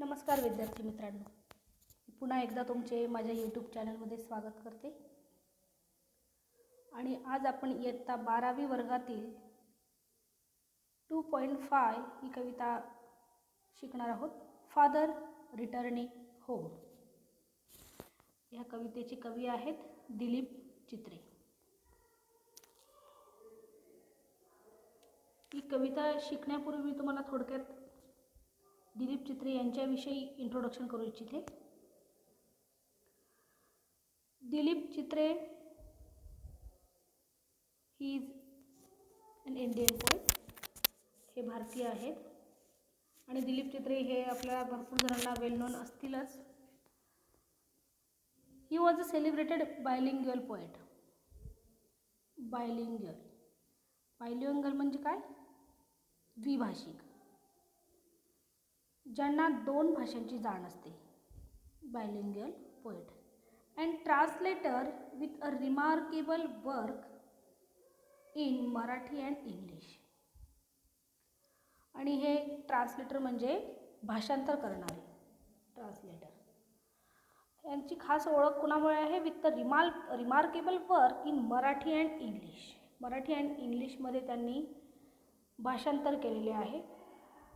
नमस्कार विद्यार्थी मित्रांनो, पुन्हा एकदा तुमचे माझ्या यूट्यूब चॅनलमध्ये स्वागत करते. आणि आज आपण इयत्ता 12वी वर्गातील 2.5 ही कविता शिकणार आहोत. Father returning home. या कवितेचे कवी आहेत दिलीप चित्रे. ही कविता शिकण्यापूर्वी मी तुम्हाला थोडक्यात दिलीप चित्रे यांच्याविषयी इंट्रोडक्शन करू इच्छिते. Dilip Chitre he is an Indian poet. हे भारतीय आहेत आणि दिलीप चित्रे हे आपल्याला भरपूर जणांना वेल नोन असतीलच. He was a celebrated bilingual poet. Bilingual म्हणजे काय? द्विभाषिक, ज्यांना दोन भाषांची जाण असते. Bilingual poet and translator with a remarkable work in Marathi and English. आणि हे ट्रान्सलेटर म्हणजे भाषांतर करणारे ट्रान्सलेटर. यांची खास ओळख कुणामुळे आहे? With the remarkable work in Marathi and English. Marathi and इंग्लिशमध्ये त्यांनी भाषांतर केलेले आहे,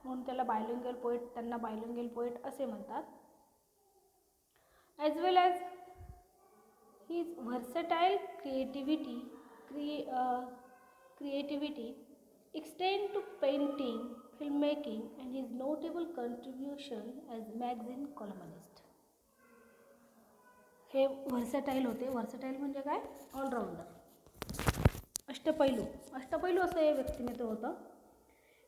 म्हणून त्यांना बायलिंग्युअल पोएट असे म्हणतात. As well as his versatile creativity extend to painting, filmmaking and his notable contribution as magazine columnist. हे व्हर्सेटाईल होते. व्हर्सेटाईल म्हणजे काय? ऑलराऊंडर, अष्टपैलू असं हे व्यक्तिमत्व होतं.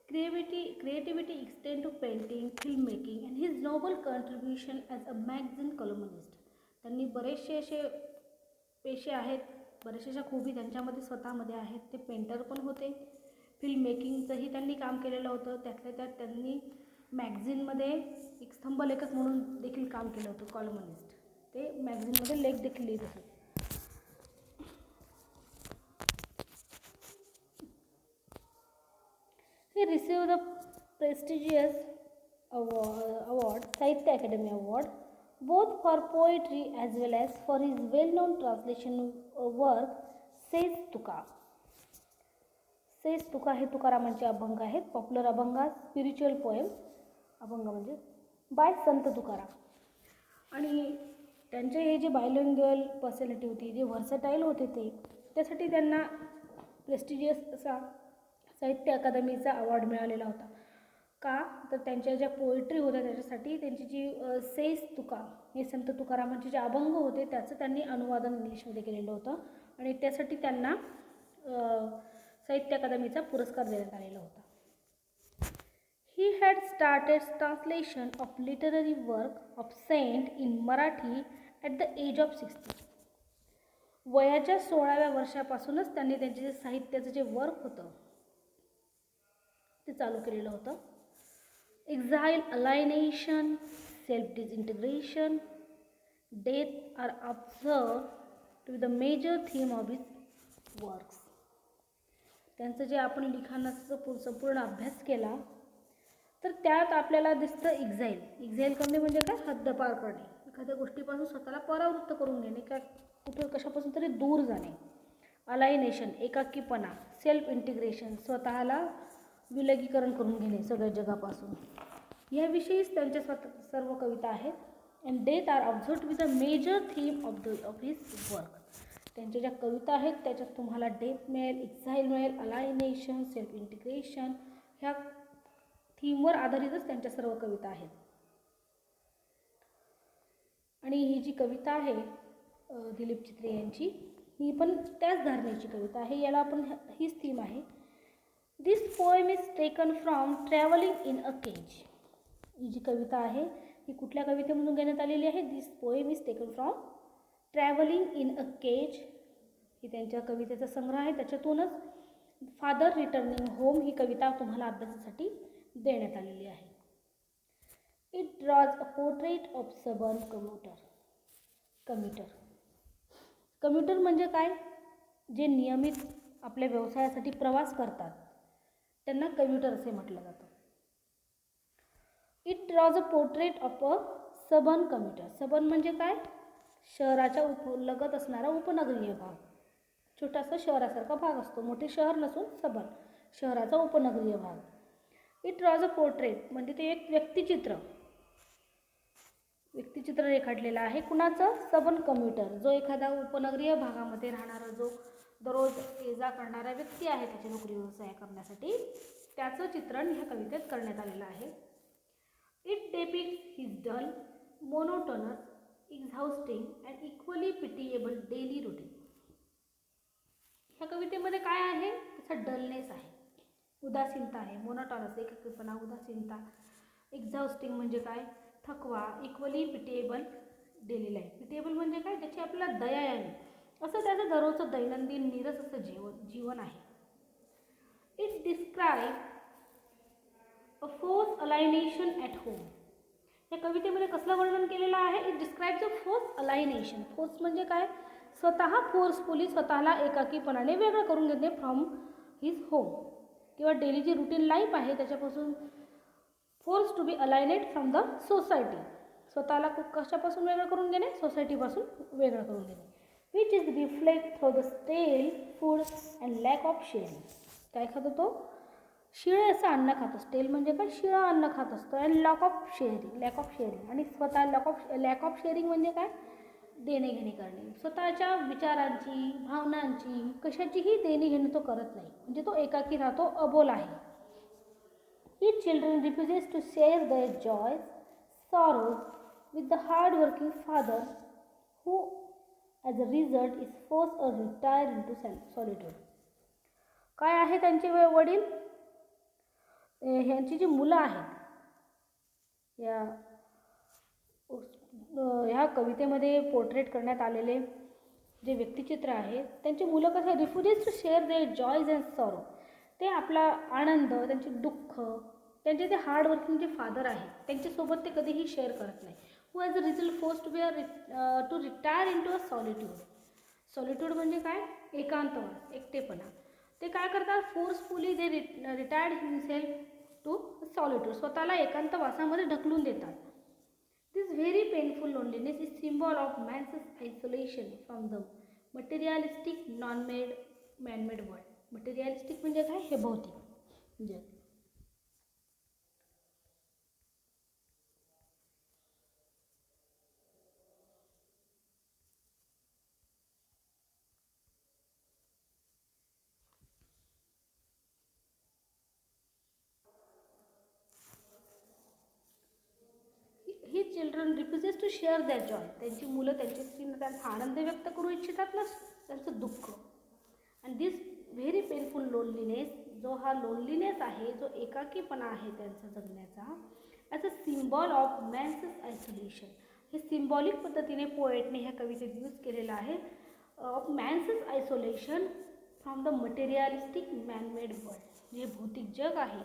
Creativity extend to painting, film making and his noble contribution as a magazine columnist. त्यांनी बरेचसे असे पेशे आहेत, बरेचशा खूबी त्यांच्यामध्ये स्वतःमध्ये आहेत. ते पेंटर पण होते, फिल्म मेकिंगचंही त्यांनी काम केलेलं होतं. त्यातल्या त्यात त्यांनी मॅगझिनमध्ये एक स्तंभलेखक म्हणून देखील काम केलं होतं. कॉलमनिस्ट, ते मॅगझिनमध्ये लेख देखील लिहित होते. He received the prestigious award, Sahitya Academy Award, both for poetry as well as for his well-known translation work, says Tuka. Says Tuka हे तुकारामांचे अभंग आहेत. पॉप्युलर अभंग, स्पिरिच्युअल पोएम. अभंग म्हणजे बाय संत तुकाराम. आणि त्यांचे हे जे बायलिंग्युअल पर्सनॅलिटी होती, जे व्हर्सटाईल होते, त्यासाठी त्यांना प्रेस्टिजियस असा साहित्य अकादमीचा अवॉर्ड मिळालेला होता. का तर त्यांच्या ज्या पोएट्री होत्या त्याच्यासाठी त्यांची जी सेज तुका हे संत तुकारामांचे जे अभंग होते त्याचं त्यांनी अनुवादन इंग्लिशमध्ये केलेलं होतं आणि त्यासाठी त्यांना साहित्य अकादमीचा पुरस्कार देण्यात आलेला होता. He had started translation of literary work of saint in Marathi at the age of 60. वयाच्या 16व्या वर्षापासूनच त्यांनी त्यांचे जे साहित्याचं जे वर्क होतं ते चालू केलेलं होतं. Exile, alienation, self disintegration, death are observe to be the major theme of his works. त्यांचं जे आपण लिखाणाचा संपूर्ण अभ्यास केला तर त्यात आपल्याला दिसतं एक्झाईल करणे म्हणजे काय? हद्दपार करणे, एखाद्या गोष्टीपासून स्वतःला परावृत्त करून घेणे, का कुठं कशापासून तरी दूर जाणे. अलायनेशन, एकाकीपणा. सेल्फ इंटिग्रेशन, स्वतःला विलगीकरण करून घेणे सगळ्या जगापासून. याविषयीच त्यांच्या सर्व कविता आहेत. And death are observed with the major theme of his work. त्यांच्या ज्या कविता आहेत त्याच्यात तुम्हाला डेथ मिळेल, एक्झाईल मिळेल, अलायनेशन, सेल्फ इंटिग्रेशन ह्या थीमवर आधारितच त्यांच्या सर्व कविता आहेत. आणि ही जी कविता आहे दिलीप चित्रे यांची, ही पण त्याच धारणेची कविता आहे. याला आपण हीच थीम आहे. This poem is taken from travelling in a cage. ही जी कविता आहे ही कुठल्या कवितेमधून घेण्यात आलेली आहे? This poem is taken from travelling in a cage. ही त्यांच्या कवितेचा संग्रह आहे. त्याच्यातूनच फादर रिटर्निंग होम ही कविता तुम्हाला अभ्यासासाठी देण्यात आलेली आहे. It draws a portrait of suburban commuter म्हणजे काय? जे नियमित आपल्या व्यवसायासाठी प्रवास करतात त्यांना कम्युटर असे म्हटलं जातं. It it draws a portrait of a सबन कम्युटर. सबन म्हणजे काय? शहराच्या लगत असणारा उपनगरीय भाग. छोटासा शहरासारखा भाग असतो, मोठे शहर नसून सबन, शहराचा उपनगरीय भाग. इट ड्रॉज अ पोर्ट्रेट म्हणजे ते एक व्यक्तिचित्र रेखाटलेलं आहे. कुणाचं? सबन कम्युटर, जो एखादा उपनगरीय भागामध्ये राहणारा, जो दररोज ये जा करणारा व्यक्ती आहे त्याची नोकरी व्यवसाय करण्यासाठी, त्याचं चित्रण ह्या कवितेत करण्यात आलेलं आहे. It depicts his dull, monotonous, exhausting and equally pitiable daily routine. ह्या कवितेमध्ये काय आहे? त्याचा डलनेस आहे, उदासीनता आहे. मोनोटोनस एकपणा, उदासीनता. एक्झॉस्टिंग म्हणजे काय? थकवा. Equally pitiable daily life. Pitiable म्हणजे काय? ज्याची आपल्याला दया यावी असं त्याचं दररोजचं दैनंदिन नीरस असं जीवन आहे. It describe a force alienation at home. या कवितेमध्ये कसलं वर्णन केलेलं आहे? It describes a force alienation. Force म्हणजे काय? स्वतः फोर्सफुली, स्वतःला एकाकीपणाने वेगळं करून घेणे फ्रॉम हिज होम, किंवा डेली जी रुटीन लाईफ आहे त्याच्यापासून. Force to be alienated from the society, स्वतःला कशापासून वेगळं करून घेणे? सोसायटीपासून वेगळं करून घेणे. Which is reflect through the stale food and lack of sharing. काय खातो तो? शिळे असं अन्न खातो. स्टेल म्हणजे काय? शिळं अन्न खात असतो. And lack of sharing. आणि स्वतः लॅक ऑफ शेअरिंग म्हणजे काय? देणे घेणे करणे. स्वतःच्या विचारांची, भावनांची, कशाचीही देणी घेणी तो करत नाही, म्हणजे तो एकाकी राहतो, अबोल आहे. Each children refuses to share their joys, sorrows with the hard-working father, who, as a result, is forced to retire into solitude. काय आहे त्यांचे वडील? ह्यांची जी मुलं आहेत, ह्या कवितेमध्ये पोर्ट्रेट करण्यात आलेले जे व्यक्तिचित्र आहे, त्यांची मुलं कसे? Refuses to share their joys and sorrow. ते आपला आनंद, त्यांचे दुःख, त्यांचे ते हार्डवर्किंग जे फादर आहेत त्यांच्यासोबत ते कधीही शेअर करत नाही. Who as a result force to retire into a solitude. Solitude म्हणजे काय? एकांतवास, एकटेपणा. ते काय करतात? Forcefully they retired himself to solitude, स्वतःला एकांतवासामध्ये ढकलून देतात. This very painful loneliness is symbol of man's isolation from the materialistic manmade world. Materialistic म्हणजे काय? हे भौतिक जग. His children refuses to share their joy. त्यांची मुलं त्यांच्याशी त्यांचा आनंद व्यक्त करू इच्छितात ना, त्यांचं दुःख. And this very painful loneliness, जो हा लोनलीनेस आहे, जो एकाकीपणा आहे त्यांचा जगण्याचा, as a symbol of man's isolation. हे सिम्बॉलिक पद्धतीने पोएटने ह्या कवितेत यूज केलेलं आहे. Of man's isolation from the materialistic manmade world. जे भौतिक जग आहे,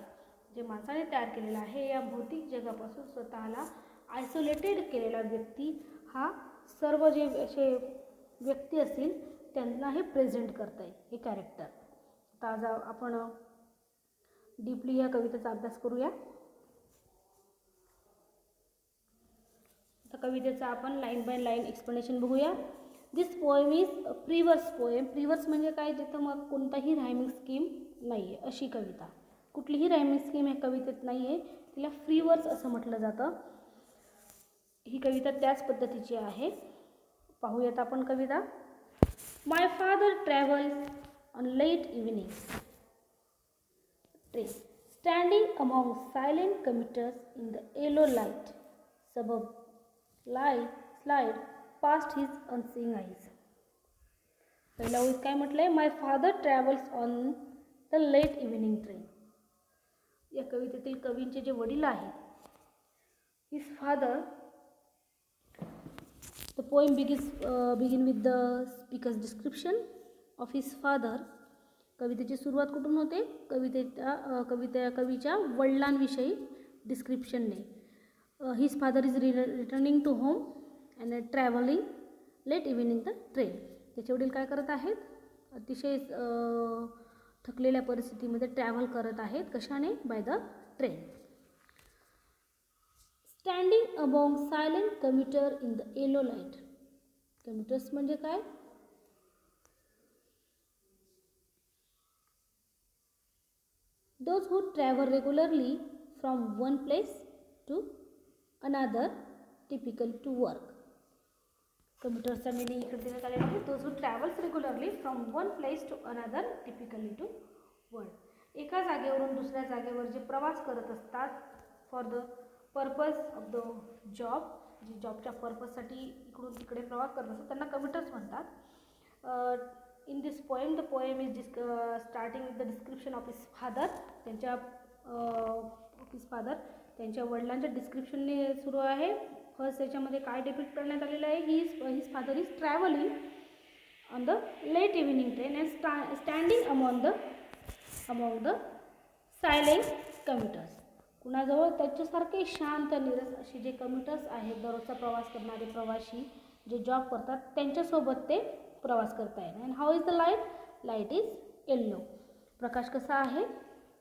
जे माणसाने तयार केलेलं आहे, या भौतिक जगापासून स्वतःला आयसोलेटेड केलेला व्यक्ती हा सर्व जे असे व्यक्ती असतील त्यांना हे प्रेझेंट करत आहे, हे कॅरेक्टर. आता आज आपण डीपली या कवितेचा अभ्यास करूया. आता कवितेचा आपण लाईन बाय लाईन एक्सप्लेनेशन बघूया. दिस पोएम इज प्रीवर्स पोएम. प्रीवर्स म्हणजे काय? जिथं मग कोणताही रायमिंग स्कीम नाही आहे अशी कविता. कुठलीही रायमिंग स्कीम ह्या कवितेत नाही आहे, तिला फ्रीवर्स असं म्हटलं जातं. ही कविता त्याच पद्धतीची आहे. पाहूयात आपण कविता. My father travels on late evening train, standing among silent commuters in the yellow light suburb slide past his unseeing eyes. पहिला ओळीत काय म्हटलंय? My father travels on the late evening train. या कवितेतील कवींचे जे वडील आहेत, his father. The poem begin with the speaker's description of his father. कवितेची सुरुवात कुठून होते? कवीच्या वडिलांविषयी डिस्क्रिप्शनने. His father is returning to home and travelling late evening the train. त्याचे वडील काय करत आहेत? अतिशय थकलेल्या परिस्थितीमध्ये ट्रॅव्हल करत आहेत. कशाने? By the train. Standing among silent commuter in the yellow light. Commuters म्हणजे काय? Those who travel regularly from one place to another, typical to work. कम्युटर्सचा मीनिंग इकडे देण्यात आलेला आहे. Those who travels regularly from one place to another, typically to work. एका जागेवरून दुसऱ्या जागेवर जे प्रवास करत असतात for the purpose of the job, जे जॉबच्या पर्पजसाठी इकडून तिकडे प्रवास करत असतात त्यांना कम्युटर्स म्हणतात. In this poem, the poem is starting with the description of his father. त्यांच्या हिज फादर त्यांच्या वडिलांच्या डिस्क्रिप्शनने सुरू आहे. फर्स्ट याच्यामध्ये काय डिपिक्ट करण्यात आलेलं आहे? His father is travelling on the late evening train and standing among the silent commuters. कुणाजवळ त्याच्यासारखे शांत निरस असे जे कम्युटर्स आहेत, दररोजचा प्रवास करणारे प्रवासी जे जॉब करतात त्यांच्यासोबत ते प्रवास करता येईल. And how is the light? Light is yellow. प्रकाश कसा आहे?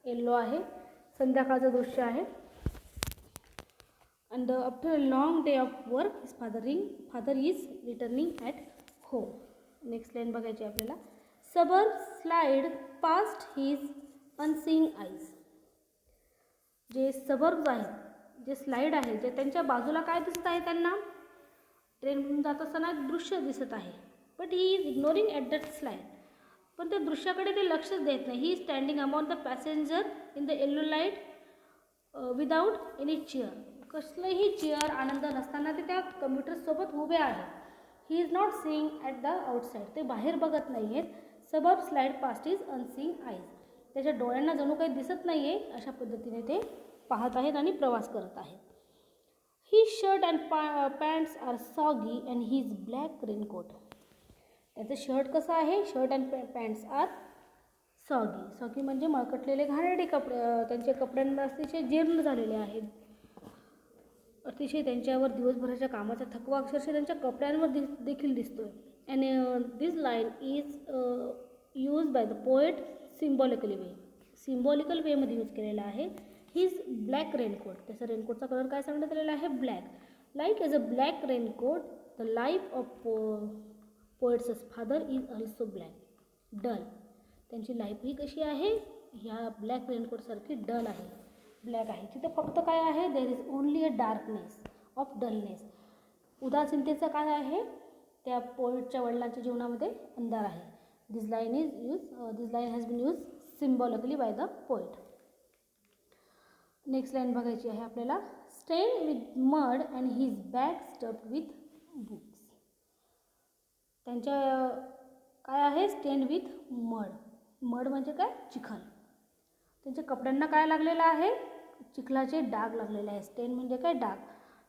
येल्लो आहे. संध्याकाळचं दृश्य आहे. And after a long day of work his father is returning at home. Next line बघायची आपल्याला. Suburb slide past his unseeing eyes. जे सबर्ब्स आहेत, जे स्लाइड आहे, जे त्यांच्या बाजूला काय दिसत आहे त्यांना? ट्रेनमधून जात असताना एक दृश्य दिसत आहे. But he is ignoring at that slide. पण त्या दृश्याकडे ते लक्षच देत नाही. He is standing among the passenger in the yellow light without any chair. कसलंही चेअर आनंद नसताना ते त्या कम्प्युटरसोबत उभे आहेत. He is not seeing at the outside. ते बाहेर बघत नाही आहेत. Suburb slide past is unseeing eyes. त्याच्या डोळ्यांना जणू काही दिसत नाही आहे अशा पद्धतीने ते पाहत आहेत आणि प्रवास करत आहेत. His shirt and pants are soggy and his black raincoat. त्याचं शर्ट कसं आहे? Shirt and pants are soggy. Soggy म्हणजे मळकटलेले घाणेरडे कपडे. त्यांचे कपड्यांना अतिशय जीर्ण झालेले आहेत. अतिशय त्यांच्यावर दिवसभराच्या कामाचा थकवा अक्षरशः त्यांच्या कपड्यांवर देखील दिसतो आहे. And this line is use by the poet symbolically way. Symbolical वेमध्ये यूज केलेला आहे. His black raincoat. त्याचा रेनकोटचा कलर काय सांगण्यात आलेला आहे? Black. Like as a black raincoat the life of poet's father is also black. Dull. त्यांची लाईफ ही कशी आहे? ह्या ब्लॅक रेनकोटसारखी डल आहे, ब्लॅक आहे. तिथे फक्त काय आहे? There is only a darkness of dullness. उदासीनतेचं काय आहे? त्या पोएटच्या वडिलांच्या जीवनामध्ये अंधार आहे. This line has been use symbolically by the poet. Next line बघायची आहे आपल्याला. Stain with mud and his bag stuffed with books. त्यांच्या काय आहे? स्टेन विथ मड. मड म्हणजे काय? चिखल. त्यांच्या कपड्यांना काय लागलेलं आहे? चिखलाचे डाग लागलेले आहे. स्टेन म्हणजे काय? डाग.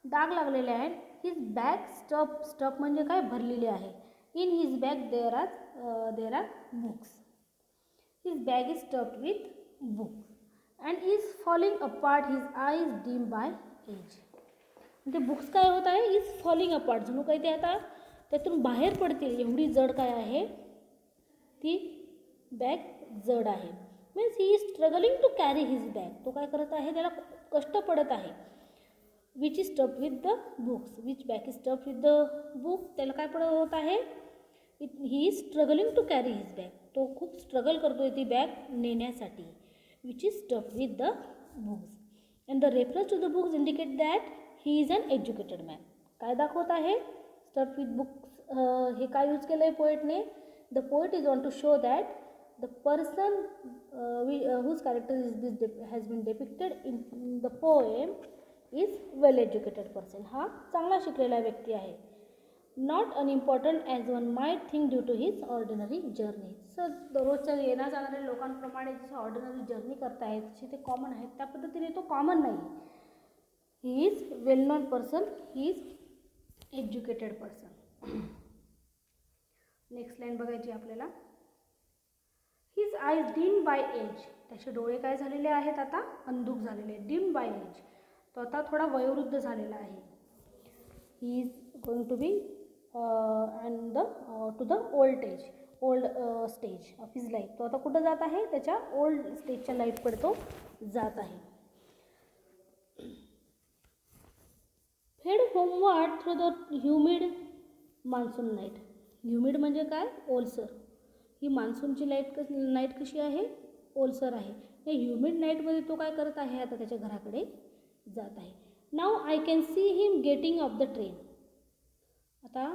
डाग लागलेले आहेत. हिज बॅग स्टफ म्हणजे काय? भरलेली आहे. In his bag there are books. His bag is stuffed with books and is falling apart. His eyes dim by age. म्हणजे बुक्स काय होत आहे? Is falling apart. जणू काही ते आता त्यातून बाहेर पडतील एवढी जड काय आहे? ती बॅग जड आहे. Means he is struggling to carry his bag. तो काय करत आहे? त्याला कष्ट पडत आहे. Which is stuffed with the books. Which bag is stuffed with the book. त्याला काय पडत होत आहे? He is struggling to carry his bag. तो खूप स्ट्रगल करतोय ती बॅग नेण्यासाठी. Which is stuffed with the books and the reference to the books indicate that he is an educated man. काय दाखवत आहे? स्टफ्ड विथ बुक्स हे काय यूज केलं आहे पोएटने? The poet is want to show that the person whose character has been depicted in the poem is well educated person. हा चांगला शिकलेला व्यक्ती आहे. Not unimportant as one might think due to his ordinary journey. So दररोजच्या येण्या जाणाऱ्या लोकांप्रमाणे जसं ordinary journey करतायत जसे ते कॉमन आहेत त्या पद्धतीने तो कॉमन नाही. He is well known person. He is educated person. Next line बघायची आपल्याला. His eyes dim by age. त्याचे डोळे काय झालेले आहेत? आता अंधुक झालेले. Dim by age. तो आता थोडा वयोवृद्ध झालेला आहे. He is going to be and to the old stage of his life. तो आता कुठं जात आहे? त्याच्या ओल्ड स्टेजच्या लाईफकडे तो जात आहे. Homeward through the humid monsoon night. Humid म्हणजे काय? ओलसर. ही मान्सूनची नाईट कशी आहे? ओलसर आहे. या ह्युमिड नाईटमध्ये तो काय करत आहे? आता त्याच्या घराकडे जात आहे. नाव I can see him getting off the train. आता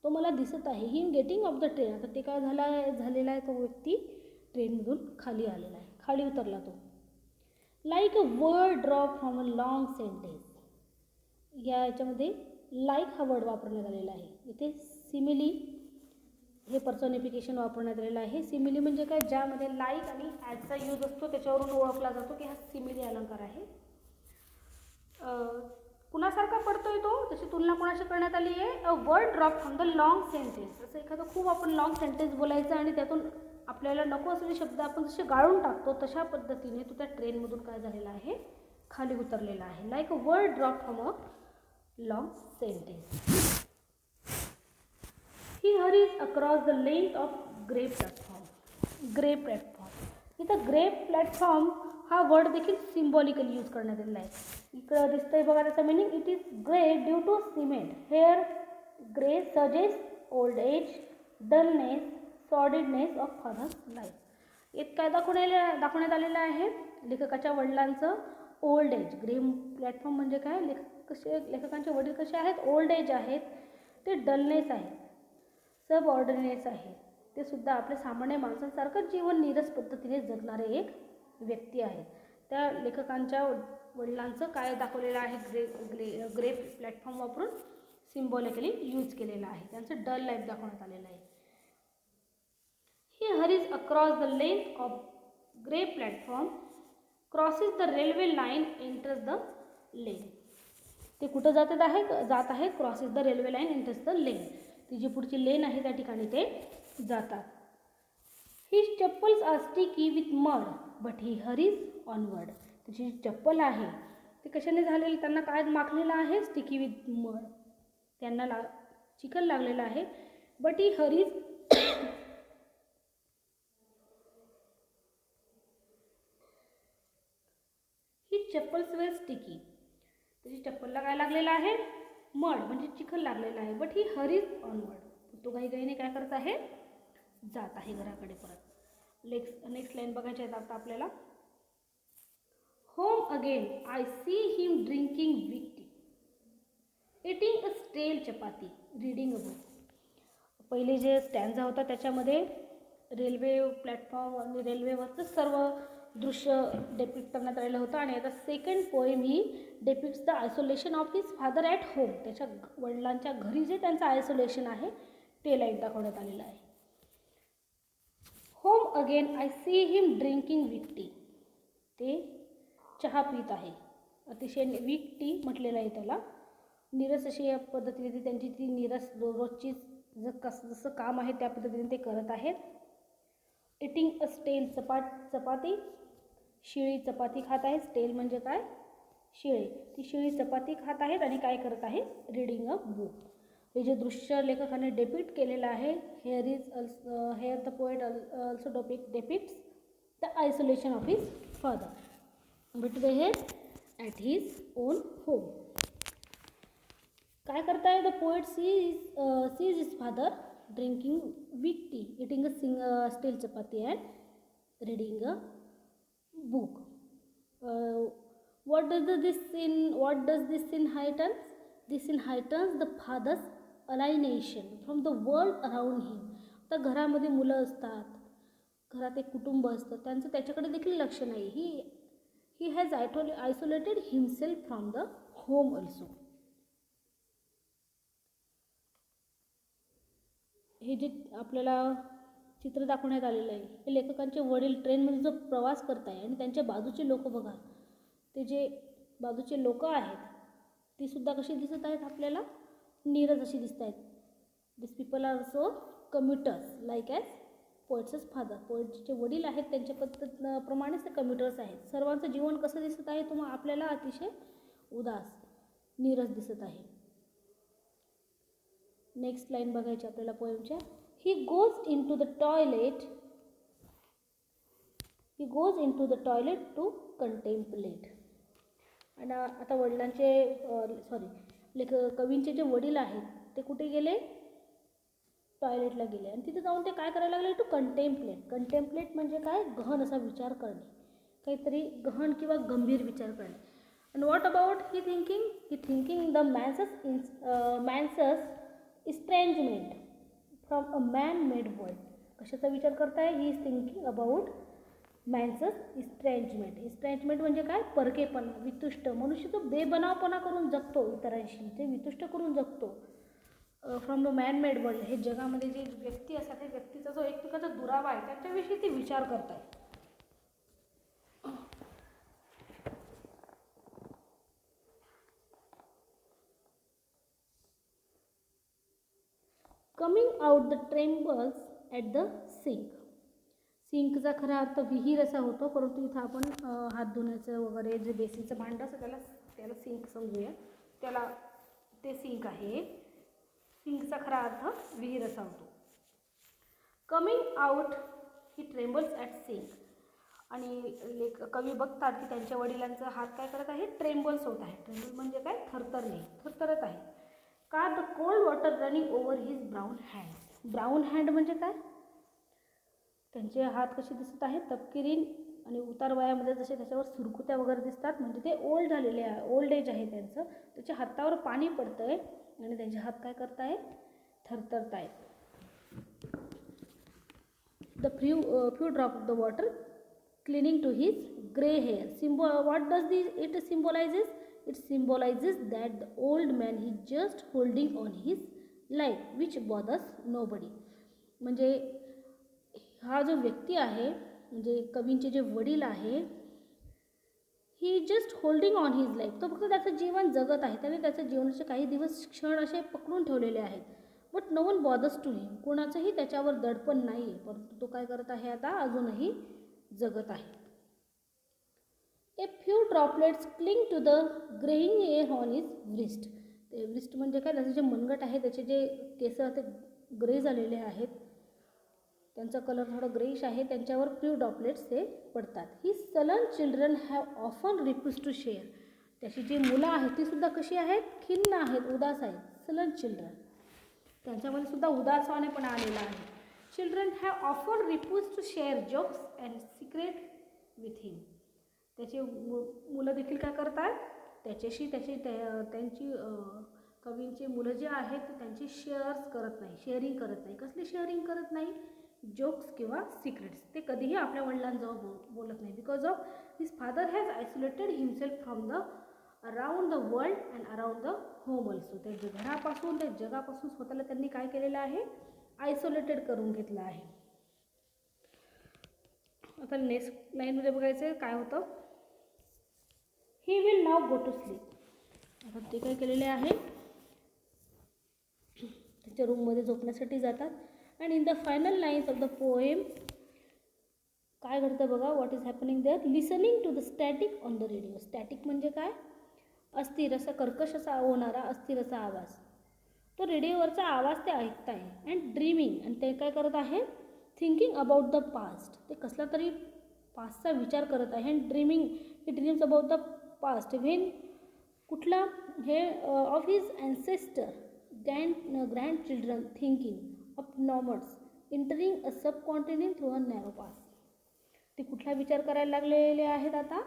तो मला दिसत आहे. Him getting off the train. आता ते काय झालेला आहे? तो व्यक्ती ट्रेनमधून खाली आलेला आहे, खाली उतरला तो. Like a word drop from a long sentence. याच्यामध्ये लाईक हा वर्ड वापरण्यात आलेला आहे. इथे सिमिली हे पर्सोनिफिकेशन वापरण्यात आलेलं आहे. सिमिली म्हणजे काय? ज्यामध्ये लाईक आणि ॲजचा यूज असतो, त्याच्यावरून ओळखला जातो की हा सिमिली अलंकार आहे. कुणासारखा पडतोय तो? त्याची तुलना कुणाशी करण्यात आली आहे? अ word drop from the long sentence. असं एखादं खूप आपण लॉंग सेंटेन्स बोलायचं आणि त्यातून आपल्याला नको असलेले शब्द आपण जसे गाळून टाकतो, तशा पद्धतीने तो त्या ट्रेनमधून काय झालेला आहे? खाली उतरलेला आहे. Like a word drop from a long sentence. He hurries across the length of grey platform. Grey platform. इथं ग्रे प्लॅटफॉर्म हा वर्ड देखील सिम्बॉलिकली यूज करण्यात आलेला आहे. इकडं दिसतंय बघा त्याचा meaning. It is grey due to cement. Here grey suggest old age, dullness, sordidness of father's life. इथं काय दाखवण्यात आलेलं आहे? लेखकाच्या वडिलांचं ओल्ड एज. ग्रे प्लॅटफॉर्म म्हणजे काय? लेखकांचे वडील कसे आहेत? ओल्ड एज आहेत. ते डलनेस आहेत, सबऑर्डिनेट्स आहेत. ते सुद्धा आपल्या सामान्य माणसांसारखंच जीवन नीरस पद्धतीने जगणारे एक व्यक्ती आहेत. त्या लेखकांच्या वडिलांचं काय दाखवलेलं आहे? ग्रे प्लॅटफॉर्म वापरून सिम्बॉलिकली यूज केलेलं आहे. त्यांचं डल लाईफ दाखवण्यात आलेलं आहे. He hurries across the length of grey platform, crosses the railway line, enters the lane. ते कुठं जात आहे? Crosses the railway line, enters the lane. ती जी पुढची लेन आहे त्या ठिकाणी ते जातात. His chappals are sticky with mud but he hurries onward. त्याची चप्पल आहे ते कशाने झालेली? त्यांना काय माखलेलं आहे? Sticky with mud. त्यांना चिखल लागलेला आहे. But he hurries he chappals were sticky. त्याची चप्पलला काय लागलेलं आहे? मड म्हणजे चिखल लागलेला आहे. But he hurries onward. तो घाईघाईने काय करत आहे? जात आहे घराकडे परत. नेक्स्ट लाईन बघायची आहे आता आपल्याला. Home again I see him drinking weak tea, eating a stale chapati, reading a book. पहिले जे स्टॅन्झा होता त्याच्यामध्ये रेल्वे प्लॅटफॉर्म आणि रेल्वेवरचं सर्व दृश्य डेपिक्ट करण्यात आलेलं होतं. आणि आता second poem he depicts the isolation of his father at home. त्याच्या वडिलांच्या घरी जे त्यांचं आयसोलेशन आहे ते लाईट दाखवण्यात आलेलं आहे. Home again I see him drinking weak tea. ते चहा पित आहे. अतिशय वीक टी म्हटलेलं आहे त्याला. नीरस अशी या पद्धतीने त्यांची ती नीरस रोजची जसं काम आहे त्या पद्धतीने ते करत आहेत. इटिंग अ स्टेल चपाती, शिळी चपाती खात आहेत. स्टेल म्हणजे काय? शिळे. ती शिळी चपाती खात आहेत आणि काय करत आहे? Reading a book. हे जे दृश्य लेखकाने डेपिक्ट केलेलं आहे, here the poet also depicts the isolation of his father between at his own home. काय करताय? The poet sees his father drinking weak tea, eating a steel chapati and reading a book. What does this scene heightens? This scene heightens the father's alienation from the world around him. आता घरामध्ये मुलं असतात, घरात एक कुटुंब असतं, त्यांचं त्याच्याकडे देखील लक्ष नाही. he has isolated himself from the home also. हे जे आपल्याला चित्र दाखवण्यात आलेलं आहे हे लेखकांचे वडील ट्रेनमध्ये जो प्रवास करत आहे आणि त्यांच्या बाजूचे लोक बघा. ते जे बाजूचे लोक आहेत ती सुद्धा कशी दिसत आहेत आपल्याला? नीरस अशी दिसत आहेत. This people are so commuters like as पोएट्सच फादर. पोएटचे वडील आहेत त्यांच्या प्रमाणेच ते कम्युटर्स आहेत. सर्वांचं जीवन कसं दिसत आहे? तुम्हाला आपल्याला अतिशय उदास, नीरस दिसत आहे. नेक्स्ट लाईन बघायची आपल्याला पोएमच्या. He goes into the toilet to contemplate. आणि आता कवींचे जे वडील आहेत ते कुठे गेले, टॉयलेटला गेले. आणि तिथे जाऊन ते काय करायला लागले, टू कंटेम्पलेट. कंटेम्पलेट म्हणजे काय, गहन असा विचार करणे, काहीतरी गहन किंवा गंभीर विचार करणे. And what about he thinking the man's estrangement from a man made world. कशाचा विचार करताय, he is thinking about man's estrangement. Estrangement म्हणजे काय, परकेपणा, वितुष्ट. मनुष्य जो बेबनावपणा करून जगतो इतरांशी, ते वितुष्ट करून जगतो. From the man made world, हे जगामध्ये जे व्यक्ती असतात त्या व्यक्तीचा जो एकमेकाचा दुरावा आहे त्यांच्याविषयी ते विचार करतात. Coming out the trembles at the sink. सिंकचा खरा अर्थ विहीर असा होतो, परंतु इथं आपण हात धुण्याचं वगैरे जे बेसिनचं भांडं असतं त्याला सिंक समजूया. त्याला ते सिंक आहे. सिंकचा खरा अर्थ विहीर असा होतो. Coming out he trembles at sink. आणि कवी बघतात की त्यांच्या वडिलांचा हात काय करत आहे, ट्रेम्बल्स होत आहे. ट्रेम्बल म्हणजे काय, थरथरणे, थरथरत आहे. का, the cold water running over his brown hand. Brown hand म्हणजे काय, त्यांचे हात कसे दिसत आहेत, तपकिरी आणि उतार वयामध्ये जसे त्याच्यावर सुरकुत्या वगैरे दिसतात, म्हणजे ते ओल्ड झालेले आहे, ओल्ड एज आहे त्यांचं. त्याच्या हातावर पाणी पडतं आहे आणि त्यांचे हात काय करत आहेत, थरथरत आहेत. The few drop of the water clinging to his grey hair. What does it symbolises? It symbolises that the old man he just holding on his life which bothers nobody. म्हणजे हा जो व्यक्ती आहे, म्हणजे कवींचे जे वडील आहे, he just holding on his life. तो फक्त त्याचं जीवन जगत आहे, त्याने त्याच्या जीवनाचे काही दिवस क्षण असे पकडून ठेवलेले आहेत. But no one bothers to him. कोणाचंही त्याच्यावर दडपण नाही आहे, परंतु तो काय करत आहे, आता अजूनही जगत आहे. A few droplets cling to the greying hair on his wrist. ते व्रिस्ट म्हणजे काय, त्याचे जे मनगट आहे त्याचे जे केस ते ग्रे झालेले आहेत, त्यांचा कलर थोडा ग्रेइश आहे, त्यांच्यावर फ्यू ड्रॉपलेट्स ते पडतात. He sullen children have often refuse to share. त्याची जी मुलं आहेत ती सुद्धा कशी आहेत, खिन्न आहेत, उदास आहेत. सलन चिल्ड्रन, त्यांच्यामध्ये सुद्धा उदासवानेपणा आलेला आहे. Children have often refuse to share jokes and secret with him. त्याचे मुलं देखील काय करतात, त्याच्याशी त्यांची कवींची मुलं जे आहेत ते त्यांची शेअर्स करत नाही, शेअरिंग करत नाही. कसली शेअरिंग करत नाही, जोक्स किंवा सिक्रेट्स. ते कधीही आपल्या वडिलांजवळ बोलत नाही. Because of his father has isolated himself from the around the world and around the home also. त्या घरापासून त्या जगापासून स्वतःला त्यांनी काय केलेलं आहे, आयसोलेटेड करून घेतलं आहे. आता नेक्स्ट लाईनमध्ये बघायचं काय होतं, he will now go to sleep. आता ते काय केलेले आहे, त्याच्या रूममध्ये झोपण्यासाठी जातात. And in the final lines of the poem काय घडतं बघा, what is happening there, listening to the static on the radio. Static म्हणजे काय, अस्थिर असा, कर्कश असा होणारा अस्थिर असा आवाज. तो रेडिओवरचा आवाज ते ऐकत आहे. अँड ड्रीमिंग, आणि ते काय करत आहे, थिंकिंग अबाउट द पास्ट. ते कसला तरी पास्टचा विचार करत आहे. And dreaming, he dreams about the past. When, कुठला, हे of his ancestor grand children thinking of nomads entering a subcontinent through a narrow pass. ते कुठला विचार करायला लागलेले आहेत आता,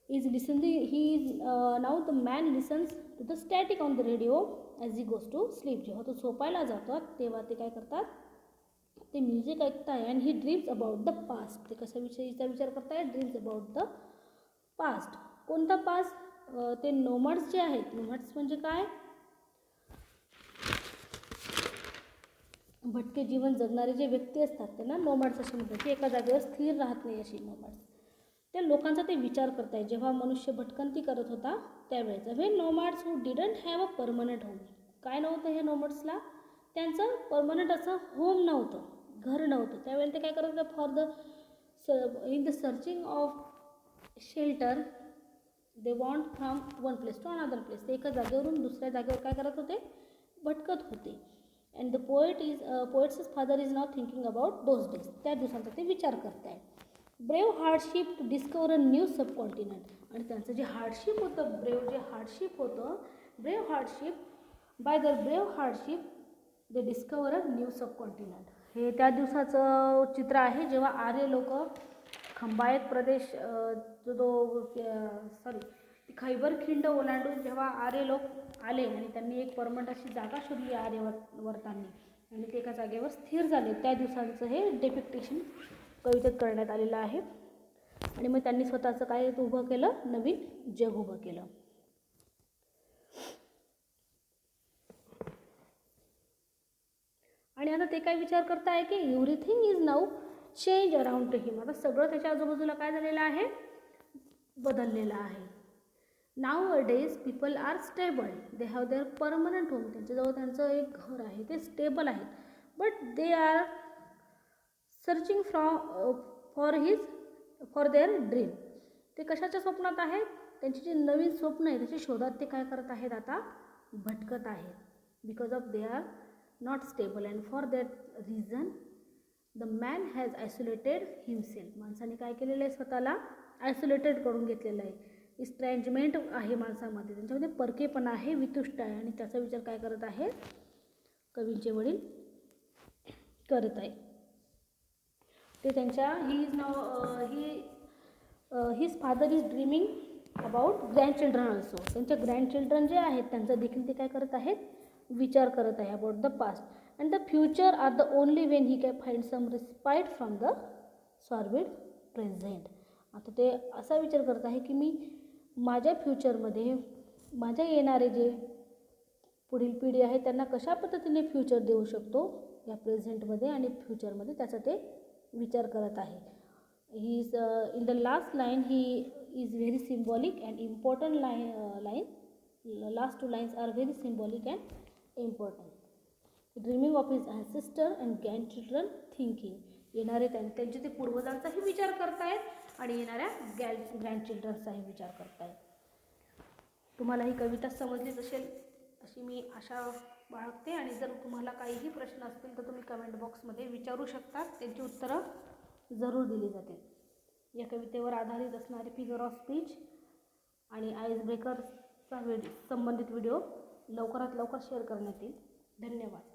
is listening, he is now the man listens to the static on the radio as he goes to sleep. जेव्हा तो झोपायला जातात तेव्हा ते काय करतात, ते म्युझिक ऐकताय. And he dreams about the past. ते कशाविषयीचा विचार करताय, ड्रीम्स अबाउट द पास्ट. कोणता पास्ट, ते नोमड्स जे आहेत. नोमड्स म्हणजे काय, भटके जीवन जगणारे जे व्यक्ती असतात त्यांना नोमॅड्स असे म्हणतात, की एका जागेवर स्थिर राहत नाही अशी नोमॅड्स. त्या लोकांचा ते विचार करताय जेव्हा मनुष्य भटकंती करत होता त्यावेळेचा. When nomads who didn't have a permanent home. काय नव्हतं हे नोमॅड्सला, त्यांचं परमनंट असं होम नव्हतं, घर नव्हतं. त्यावेळेला ते काय करत होतं, for the in the searching of shelter they want from one place to another place. ते एका जागेवरून दुसऱ्या जागेवर काय करत होते, भटकत होते. And the poet's father is now thinking about those days. त्या दिवसांचा ते विचार करत आहे. Brave hardship to discover a new subcontinent. आणि त्यांचं जे हार्डशिप होतं, ब्रेव जे हार्डशिप होतं, brave hardship by their brave hardship they discover a new subcontinent. हे त्या दिवसाचं चित्र आहे जेव्हा आर्य लोक खंबायत प्रदेश खैबर खिंड ओलांडून जेव्हा आर्य लोक आले आणि त्यांनी एक परमनंट अशी जागा शोधली आर्यवर्तांनी आणि ते एका जागेवर स्थिर झाले, त्या दिवसांचं हे डेपिक्टेशन कवितेत करण्यात आलेलं आहे. आणि मग त्यांनी स्वतःचं काय उभं केलं, नवीन जग उभं केलं. आणि आता ते काय विचार करताय की everything is now change around to him. आता सगळं त्याच्या आजूबाजूला काय झालेलं आहे, बदललेलं आहे. Nowadays people are stable, they have their permanent home. त्यांच्याजवळ त्यांचं एक घर आहे, ते स्टेबल आहेत. But they are searching for their dream. ते कशाच्या स्वप्नात आहेत, त्यांची जी नवीन स्वप्न आहे त्याच्या शोधात ते काय करत आहेत, आता भटकत आहेत. Because of they are not stable and for that reason the man has isolated himself. माणसाने काय केलेलं आहे, स्वतःला आयसोलेटेड करून घेतलेलं आहे. इस्ट्रँजमेंट आहे माणसामध्ये, त्यांच्यामध्ये परकेपणा आहे, वितुष्ट आहे. आणि त्याचा विचार काय करत आहे, कवींचे वडील करत आहे. ते त्यांच्या his father is dreaming about grandchildren also. त्यांच्या ग्रँडचिल्ड्रन जे आहेत त्यांचा देखील ते काय करत आहेत, विचार करत आहे about the past and the future are the only when he can find some respite from the sordid present. आता ते असा विचार करत आहे की मी माझ्या फ्युचरमध्ये माझ्या येणारे जे पुढील पिढी आहे त्यांना कशा पद्धतीने फ्युचर देऊ शकतो या प्रेझेंटमध्ये आणि फ्युचरमध्ये, त्याचा ते विचार करत आहे. He is in the last line he is very symbolic and important line. Last two lines are very symbolic and important. Dreaming of his ancestor and grandchildren thinking. येणारे त्यांचे ते पूर्वजांचाही विचार करतायत आणि येणाऱ्या ग्रँडचिल्ड्रन्सचाही विचार करतायत. तुम्हाला ही कविता समजलीच असेल अशी मी आशा बाळगते. आणि जर तुम्हाला काहीही प्रश्न असतील तर तुम्ही कमेंट बॉक्समध्ये विचारू शकता, त्यांची उत्तरं जरूर दिली जातील. या कवितेवर आधारित असणारे फिगर ऑफ स्पीच आणि आईस ब्रेकरचा संबंधित व्हिडिओ लवकरात लवकर शेअर करण्यात येईल. धन्यवाद.